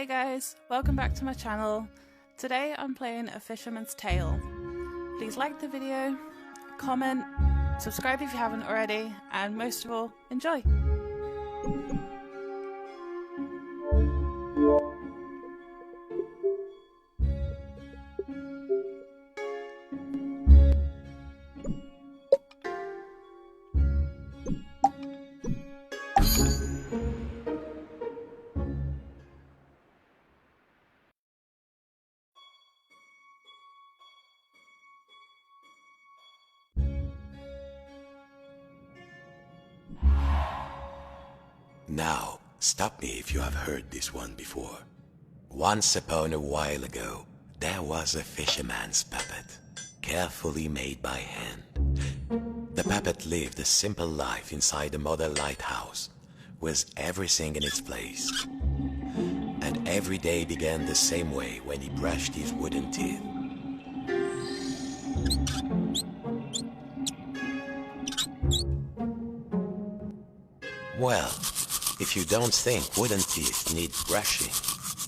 Hey guys, welcome back to my channel. Today I'm playing A Fisherman's Tale. Please like the video, comment, subscribe if you haven't already, and most of all, enjoy! Now, stop me if you have heard this one before. Once upon a while ago, there was a fisherman's puppet, carefully made by hand. The puppet lived a simple life inside a model lighthouse, with everything in its place. And every day began the same way when he brushed his wooden teeth. Well, if you don't think wooden teeth need brushing,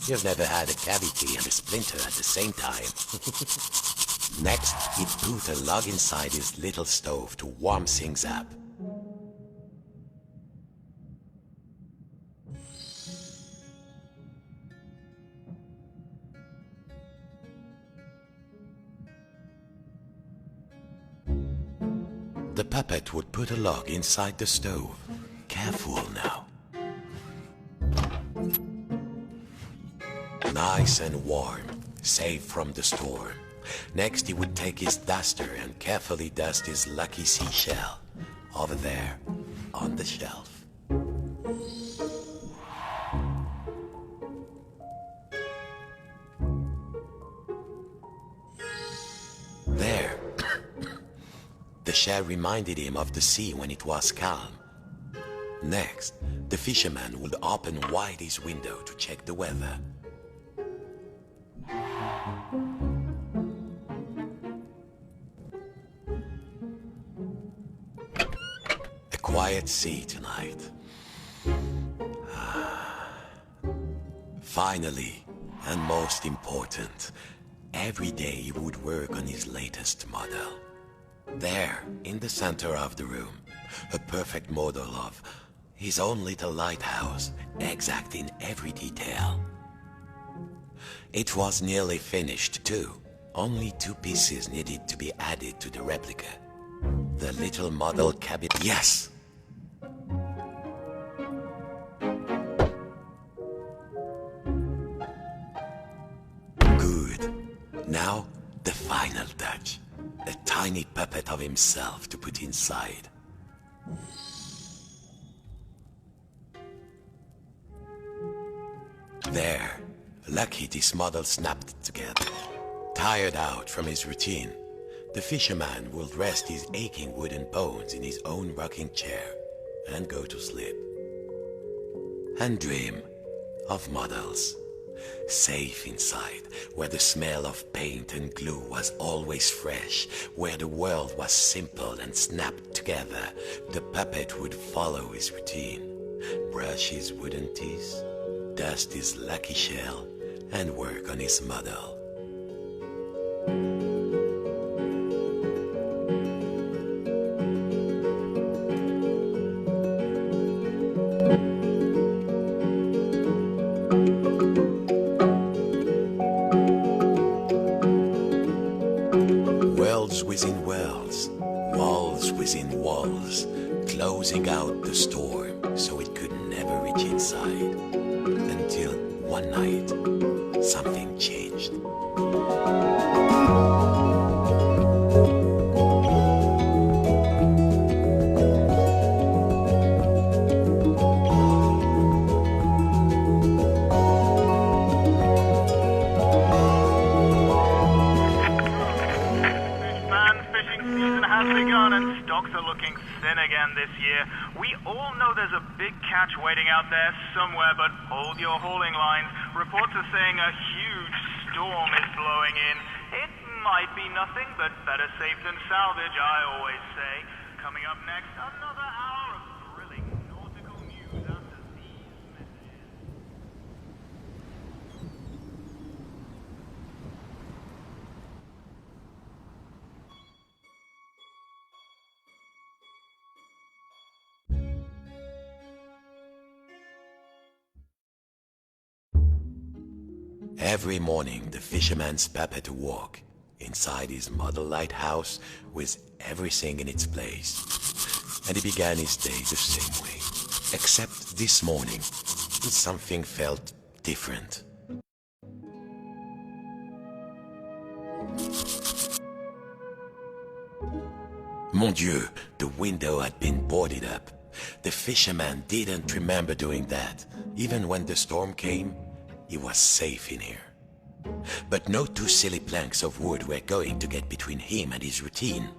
you've never had a cavity and a splinter at the same time. Next, he'd put a log inside his little stove to warm things up. The puppet would put a log inside the stove. Careful now. Nice and warm, safe from the storm. Next he would take his duster and carefully dust his lucky seashell over there on the shelf. There. The shell reminded him of the sea when it was calm. Next, the fisherman would open wide his window to check the weather. A quiet sea tonight. Finally, and most important, every day he would work on his latest model. There, in the center of the room, a perfect model of his own little lighthouse, exact in every detail. It was nearly finished too. Only 2 pieces needed to be added to the replica. The little model cabin. Yes! Good. Now, the final touch. A tiny puppet of himself to put inside. There, lucky this model snapped together. Tired out from his routine, the fisherman will rest his aching wooden bones in his own rocking chair and go to sleep. And dream of models. Safe inside, where the smell of paint and glue was always fresh, where the world was simple and snapped together, the puppet would follow his routine, brush his wooden teeth, dust his lucky shell, and work on his model. Worlds within worlds, walls within walls, closing out the storm so it could never reach inside. Until one night, something changed. And stocks are looking thin again this year. We all know there's a big catch waiting out there somewhere, but hold your hauling lines. Reports are saying a huge storm is blowing in. It might be nothing, but better safe than salvage, I always say. Coming up next, another hour of thrilling nautical news after these messages. Every morning, the fisherman's prepared to walk inside his model lighthouse with everything in its place. And he began his day the same way. Except this morning, something felt different. Mon Dieu, the window had been boarded up. The fisherman didn't remember doing that. Even when the storm came, he was safe in here. But no two silly planks of wood were going to get between him and his routine.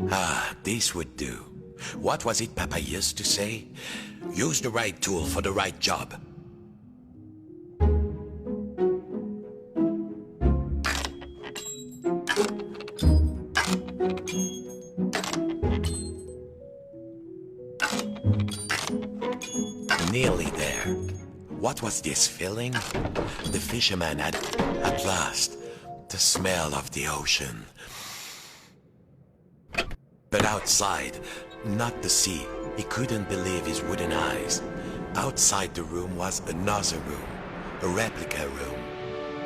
Ah, this would do. What was it Papa used to say? Use the right tool for the right job. Nearly there. What was this feeling? The fisherman had, at last, the smell of the ocean. But outside, not the sea, he couldn't believe his wooden eyes. Outside the room was another room, a replica room.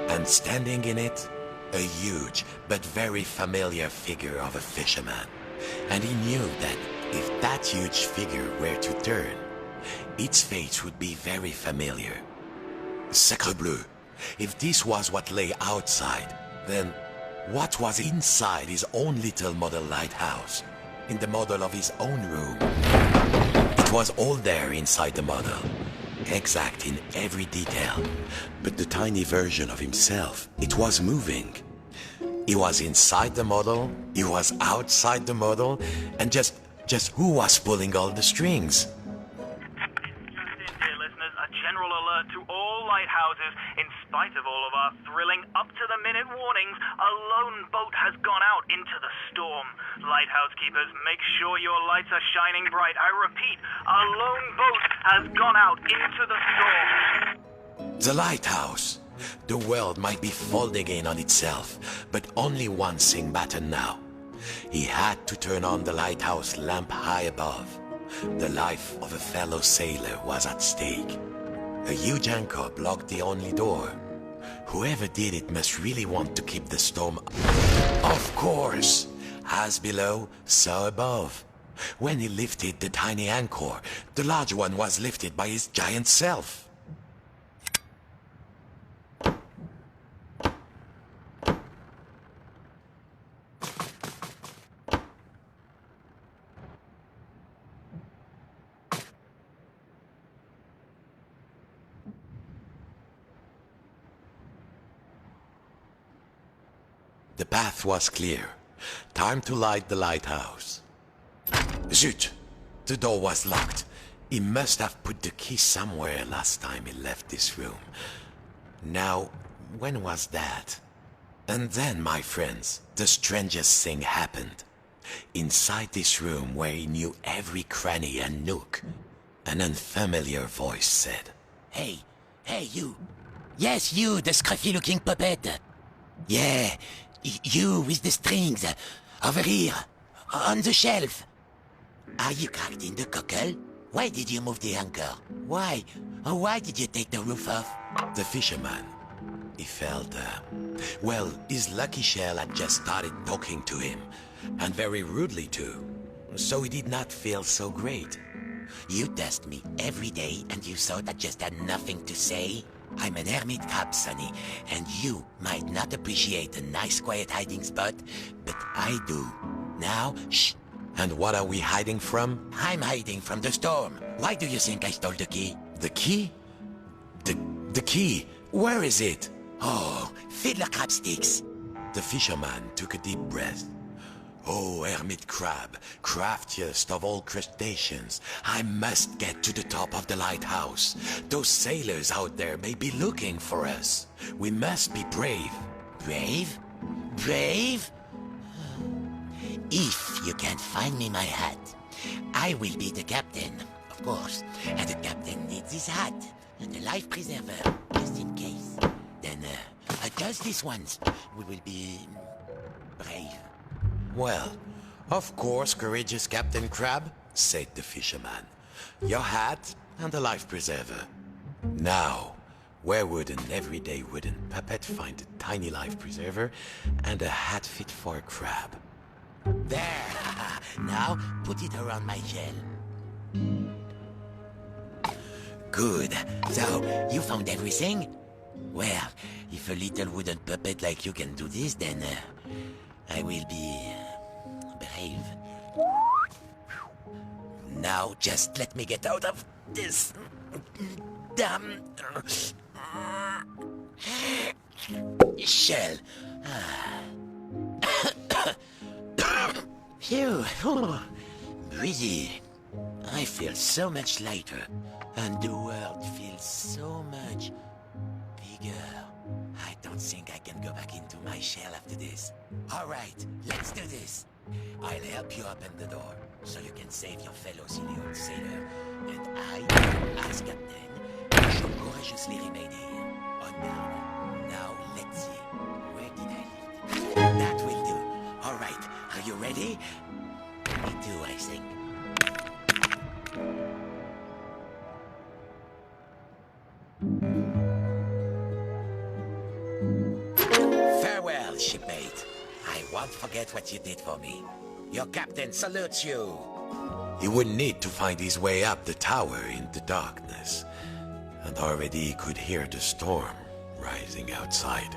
And standing in it, a huge but very familiar figure of a fisherman. And he knew that if that huge figure were to turn, its face would be very familiar. Sacre bleu! If this was what lay outside, then what was inside his own little model lighthouse? In the model of his own room. It was all there inside the model, exact in every detail. But the tiny version of himself, it was moving. He was inside the model, he was outside the model, and just who was pulling all the strings? Dear listeners, a general alert to all lighthouses. In spite of all of our thrilling up-to-the-minute warnings, a lone boat has gone out into the storm. Lighthouse keepers, make sure your lights are shining bright. I repeat, a lone boat has gone out into the storm. The lighthouse. The world might be folding in on itself, but only one thing mattered now. He had to turn on the lighthouse lamp high above. The life of a fellow sailor was at stake. A huge anchor blocked the only door. Whoever did it must really want to keep the storm. Of course! As below, so above. When he lifted the tiny anchor, the large one was lifted by his giant self. The path was clear. Time to light the lighthouse. Zut! The door was locked. He must have put the key somewhere last time he left this room. Now, when was that? And then, my friends, the strangest thing happened. Inside this room where he knew every cranny and nook, an unfamiliar voice said, Hey, you. Yes, you, the scruffy-looking puppet. Yeah, you with the strings. Over here, on the shelf. Are you cracked in the cockle? Why did you move the anchor? Why? Oh, why did you take the roof off? The fisherman, he felt, well, his lucky shell had just started talking to him, and very rudely too, so he did not feel so great. You test me every day and you thought I just had nothing to say? I'm an hermit crab, Sonny, and you might not appreciate a nice quiet hiding spot, but I do. Now, shh. And what are we hiding from? I'm hiding from the storm. Why do you think I stole the key? The key? The key? Where is it? Oh, fiddler crab sticks. The fisherman took a deep breath. Oh, hermit crab, craftiest of all crustaceans, I must get to the top of the lighthouse. Those sailors out there may be looking for us. We must be brave. Brave? Brave? If you can't find me my hat, I will be the captain, of course. And the captain needs his hat. And a life preserver, just in case. Then, just this once, we will be... brave. Well, of course, courageous Captain Crab, said the fisherman. Your hat and a life preserver. Now, where would an everyday wooden puppet find a tiny life preserver and a hat fit for a crab? There! Now, put it around my shell. Good. So, you found everything? Well, if a little wooden puppet like you can do this, then I will be brave. Now, just let me get out of this damn shell. Phew. Breezy. I feel so much lighter, and the world feels so much bigger. I don't think I can go back into my shell after this. All right, let's do this. I'll help you open the door, so you can save your fellow silly old sailor. And I, as captain, shall courageously remain here, unbound. Now, let's see. Where did I leave it? That will do. All right, are you ready? Me too, I think. Farewell, shipmate. I won't forget what you did for me. Your captain salutes you. He would need to find his way up the tower in the darkness, and already he could hear the storm rising outside.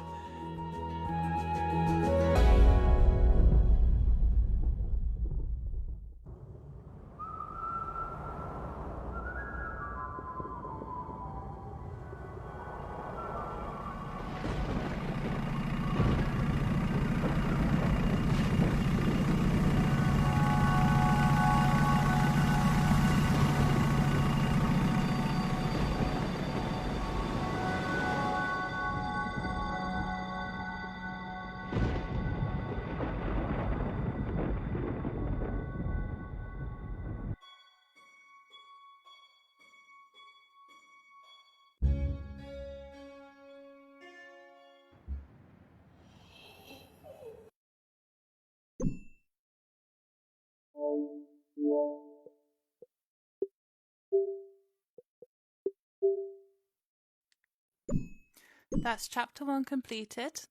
That's chapter 1 completed.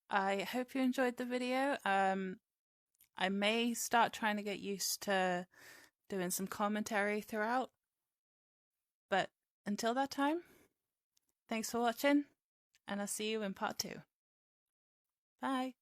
I hope you enjoyed the video. I may start trying to get used to doing some commentary throughout. But until that time, thanks for watching, and I'll see you in part 2. Bye.